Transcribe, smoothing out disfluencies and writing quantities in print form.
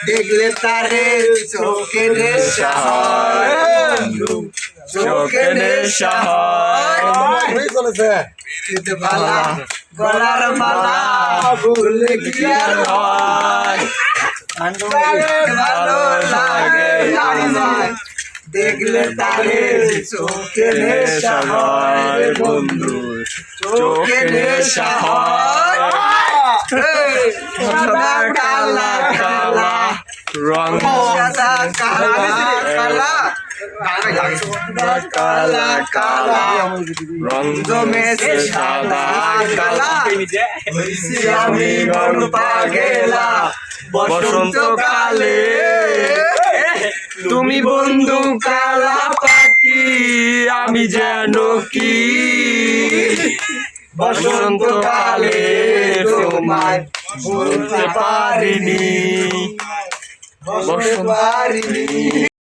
দেখলে তারে চোখে নেশা হয়, চোখে নেশা হয়। মালা গলার মালা ভুলে কি আর হয়, ভালো লাগে আমায় দেখলে তারে চোখে নেশা হয় বন্ধু, চোখে নেশা হয়। সাদা কালা কালা রং সাদা কালা কালা কালা কালা রং জমেছে সাদা কালা হইছি আমি মন পাগেলা বসন্তকালে। তুমি বন্ধু কালা পাখি, আমি যেন কি বসন্তকালে তোমায় বলতে পারিনি, বলতে পারিনি।